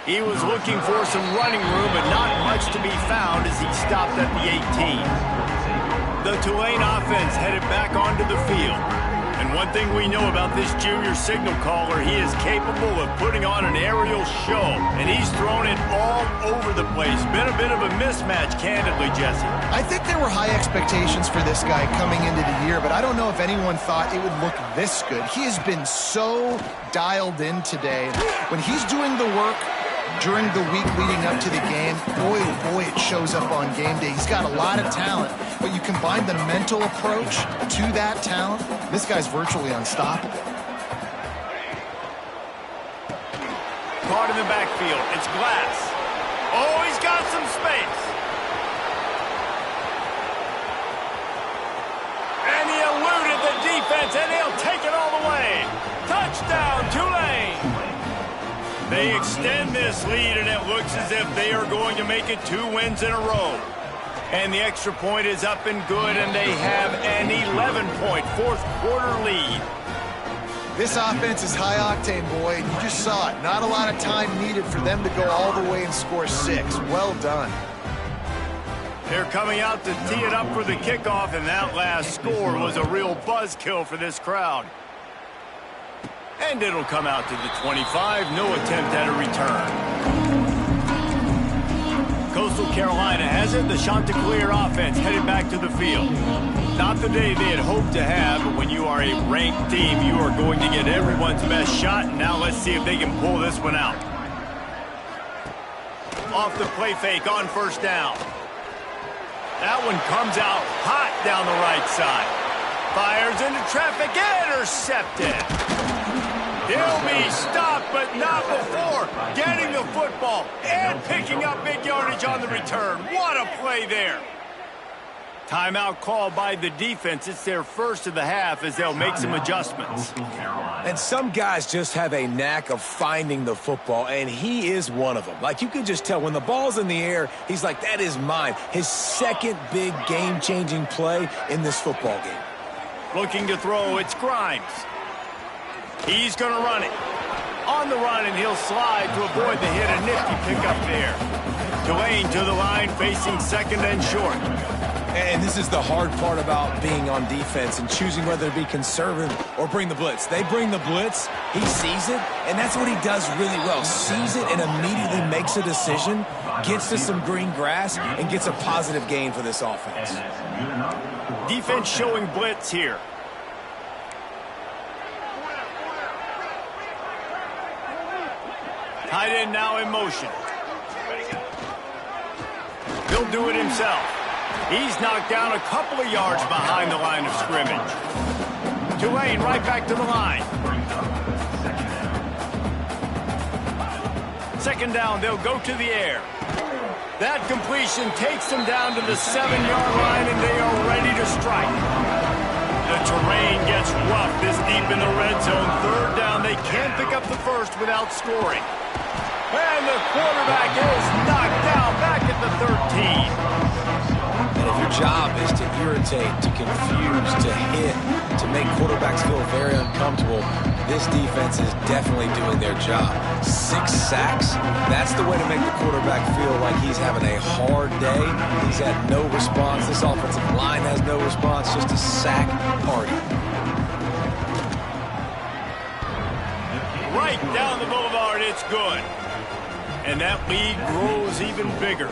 He was looking for some running room, but not much to be found as he stopped at the 18. The Tulane offense headed back onto the field. And one thing we know about this junior signal caller, he is capable of putting on an aerial show. And he's thrown it all over the place. Been a bit of a mismatch, candidly, Jesse. I think there were high expectations for this guy coming into the year, but I don't know if anyone thought it would look this good. He has been so dialed in today. When he's doing the work during the week leading up to the game, boy, oh boy, it shows up on game day. He's got a lot of talent, but you combine the mental approach to that talent, this guy's virtually unstoppable. Caught in the backfield. It's Glass. Oh, he's got some space. And he eluded the defense, and he'll take it all the way. Touchdown, Tulane. They extend this lead, and it looks as if they are going to make it 2 wins in a row. And the extra point is up and good, and they have an 11-point fourth-quarter lead. This offense is high octane, boy, and you just saw it. Not a lot of time needed for them to go all the way and score 6. Well done. They're coming out to tee it up for the kickoff, and that last score was a real buzzkill for this crowd. And it'll come out to the 25. No attempt at a return. Coastal Carolina has it. The Chanticleer offense headed back to the field. Not the day they had hoped to have, but when you are a ranked team, you are going to get everyone's best shot. And now let's see if they can pull this one out. Off the play fake on first down. That one comes out hot down the right side. Fires into traffic. Intercepted. He'll be stopped, but not before getting the football and picking up big yardage on the return. What a play there. Timeout called by the defense. It's their first of the half as they'll make some adjustments. And some guys just have a knack of finding the football, and he is one of them. Like, you can just tell when the ball's in the air, he's like, that is mine. His second big game-changing play in this football game. Looking to throw, it's Grimes. He's going to run it. On the run, and he'll slide to avoid the hit. A nifty pickup there. Tulane to the line, facing second and short. And this is the hard part about being on defense and choosing whether to be conservative or bring the blitz. They bring the blitz, he sees it, and that's what he does really well. Sees it and immediately makes a decision, gets to some green grass, and gets a positive gain for this offense. Defense showing blitz here. Tight end now in motion. He'll do it himself. He's knocked down a couple of yards behind the line of scrimmage. Tulane right back to the line. Second down, they'll go to the air. That completion takes them down to the 7-yard line, and they are ready to strike. The terrain gets rough this deep in the red zone. Third down, they can't pick up the first without scoring. And the quarterback is knocked down back at the 13. And if your job is to irritate, to confuse, to hit, to make quarterbacks feel very uncomfortable, this defense is definitely doing their job. 6 sacks, that's the way to make the quarterback feel like he's having a hard day. He's had no response. This offensive line has no response, just a sack party. Right down the boulevard, it's good. And that lead grows even bigger.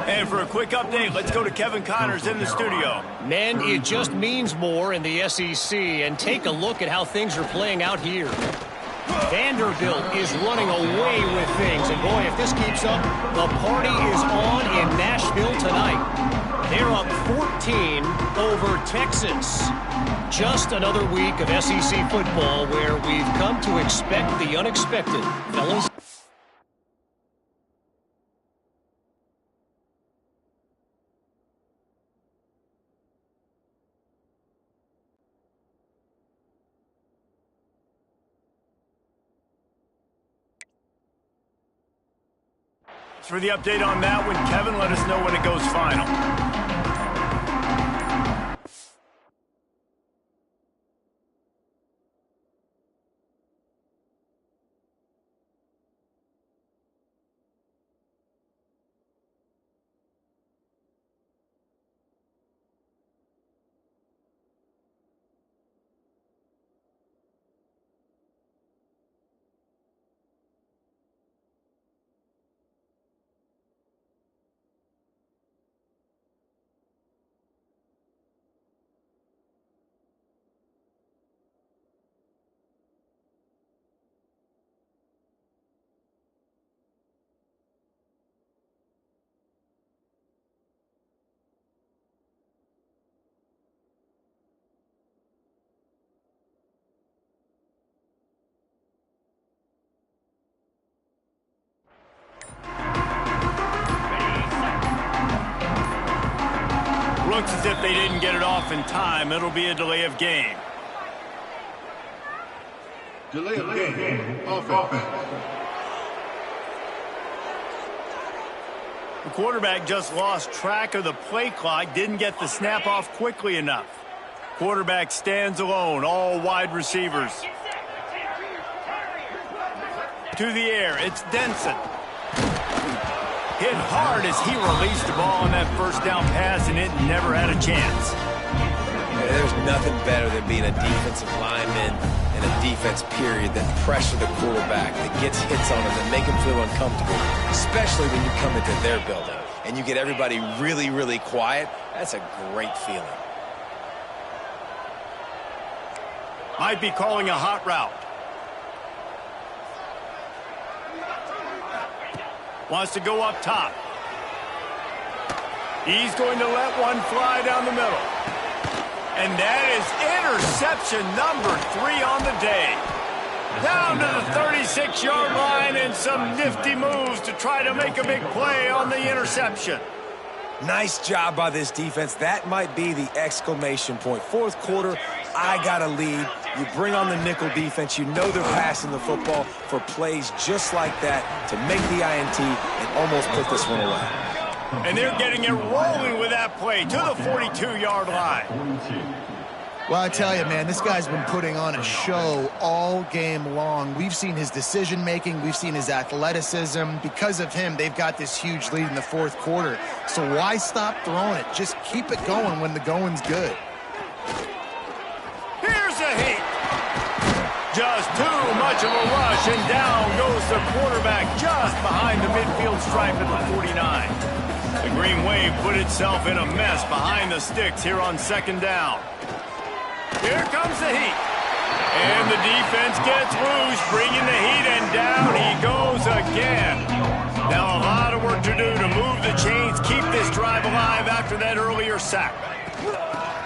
And for a quick update, let's go to Kevin Connors in the studio. Men, it just means more in the SEC, and take a look at how things are playing out here. Vanderbilt is running away with things, and boy, if this keeps up, the party is on in Nashville tonight. They're up 14 over Texas. Just another week of SEC football where we've come to expect the unexpected, fellas. For the update on that one, Kevin, let us know when it goes final. Looks as if they didn't get it off in time. It'll be a delay of game. Delay of game. Offense. The quarterback just lost track of the play clock, didn't get the snap off quickly enough. Quarterback stands alone, all wide receivers. To the air, it's Denson. Hit hard as he released the ball on that first down pass, and it never had a chance. Yeah, there's nothing better than being a defensive lineman and a defense period that pressure the quarterback, that gets hits on him and make him feel uncomfortable, especially when you come into their building and you get everybody really, really quiet. That's a great feeling. Might be calling a hot route. Wants to go up top. He's going to let one fly down the middle. And that is interception number 3 on the day. Down to the 36-yard line, and some nifty moves to try to make a big play on the interception. Nice job by this defense. That might be the exclamation point. Fourth quarter, I got a lead. You bring on the nickel defense. You know they're passing the football for plays just like that to make the INT and almost put this one away. And they're getting it rolling with that play to the 42-yard line. Well, I tell you, man, this guy's been putting on a show all game long. We've seen his decision-making. We've seen his athleticism. Because of him, they've got this huge lead in the fourth quarter. So why stop throwing it? Just keep it going when the going's good. Here's a hit. Just too much of a rush, and down goes the quarterback just behind the midfield stripe at the 49. The Green Wave put itself in a mess behind the sticks here on second down. Here comes the heat. And the defense gets loose, bringing the heat, and down he goes again. Now a lot of work to do to move the chains, keep this drive alive after that earlier sack.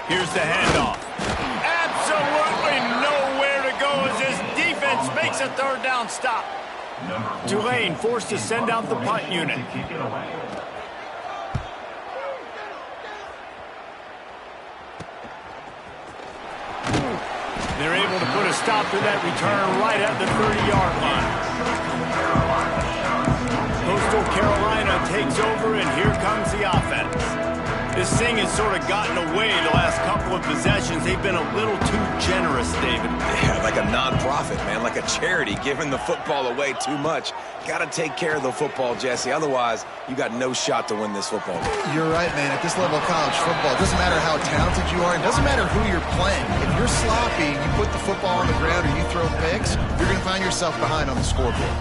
Here's the handoff. Absolutely nowhere to go as this defense makes a third down stop. Tulane forced to send out the punt unit. They're able to put a stop to that return right at the 30-yard line. Coastal Carolina takes over, and here comes the offense. This thing has sort of gotten away the last couple of possessions. They've been a little too generous, David. Yeah, like a non-profit, man, like a charity, giving the football away too much. Got to take care of the football, Jesse. Otherwise, you got no shot to win this football game. You're right, man. At this level of college football, it doesn't matter how talented you are. It doesn't matter who you're playing. If you're sloppy, you put the football on the ground or you throw picks, you're going to find yourself behind on the scoreboard.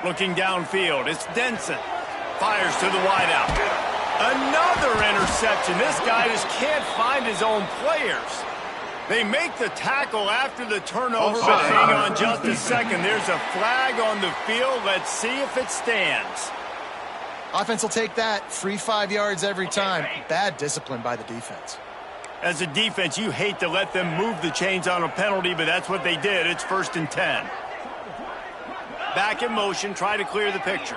Looking downfield, it's Denson. Fires to the wideout. Another interception. This guy just can't find his own players. They make the tackle after the turnover, but hang on just a second. There's a flag on the field. Let's see if it stands. Offense will take that. Free 5 yards every time. Bad discipline by the defense. As a defense, you hate to let them move the chains on a penalty, but that's what they did. It's 1st and 10. Back in motion, try to clear the picture.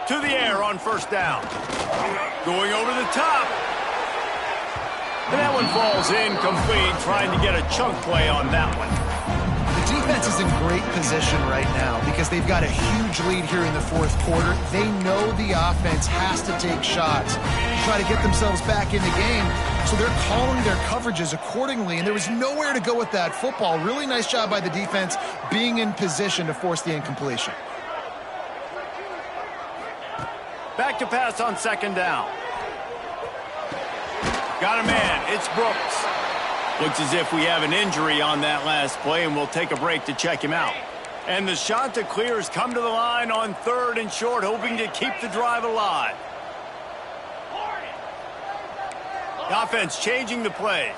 To the air on 1st down. Going over the top. And that one falls incomplete, trying to get a chunk play on that one. The defense is in great position right now because they've got a huge lead here in the fourth quarter. They know the offense has to take shots to try to get themselves back in the game, so they're calling their coverages accordingly, and there was nowhere to go with that football. Really nice job by the defense being in position to force the incompletion. Back to pass on 2nd down. Got a man. It's Brooks. Looks as if we have an injury on that last play, and we'll take a break to check him out. And the shot to clear has come to the line on 3rd and short, hoping to keep the drive alive. The offense changing the play.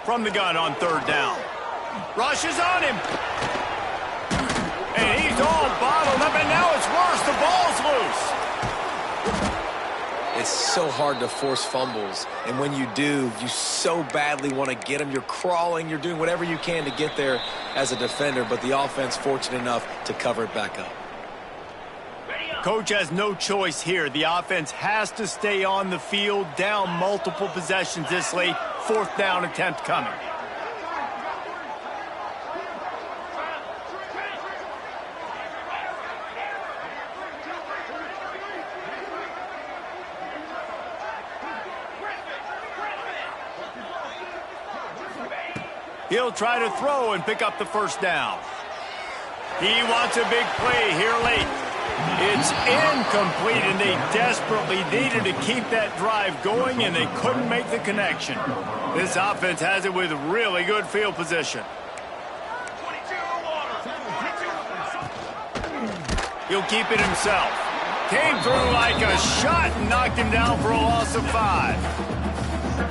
From the gun on 3rd down. Rushes on him. And he's all bottled up, and now it's worse. The ball's loose. It's so hard to force fumbles, and when you do, you so badly want to get them. You're crawling, you're doing whatever you can to get there as a defender, but the offense fortunate enough to cover it back up. Coach has no choice here. The offense has to stay on the field, down multiple possessions this late. 4th down attempt coming. He'll try to throw and pick up the 1st down. He wants a big play here late. It's incomplete, and they desperately needed to keep that drive going, and they couldn't make the connection. This offense has it with really good field position. He'll keep it himself. Came through like a shot and knocked him down for a loss of 5.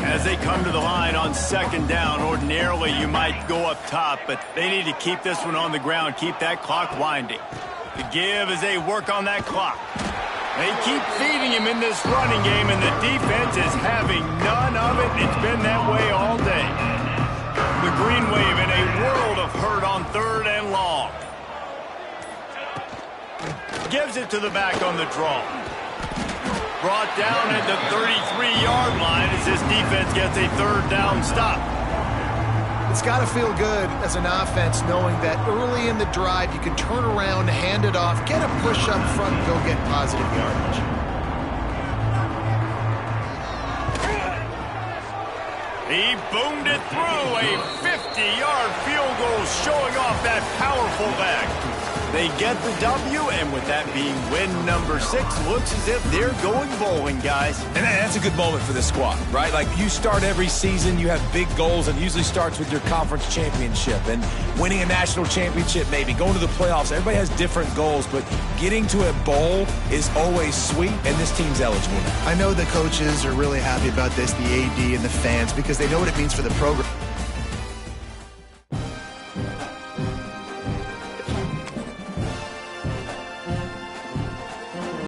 As they come to the line on 2nd down, ordinarily you might go up top, but they need to keep this one on the ground, keep that clock winding. The give as they work on that clock. They keep feeding him in this running game, and the defense is having none of it. It's been that way all day. The Green Wave in a world of hurt on 3rd and long. Gives it to the back on the draw. brought down at the 33-yard line as this defense gets a third down stop. It's got to feel good as an offense knowing that early in the drive you can turn around, hand it off, get a push up front, and go get positive yardage. He boomed it through a 50-yard field goal, showing off that powerful back. They get the W, and with that being win number 6, looks as if they're going bowling, guys. And that's a good moment for this squad, right? Like, you start every season, you have big goals, and it usually starts with your conference championship and winning a national championship, maybe going to the playoffs. Everybody has different goals, but getting to a bowl is always sweet, and this team's eligible now. I know the coaches are really happy about this, the AD and the fans, because they know what it means for the program.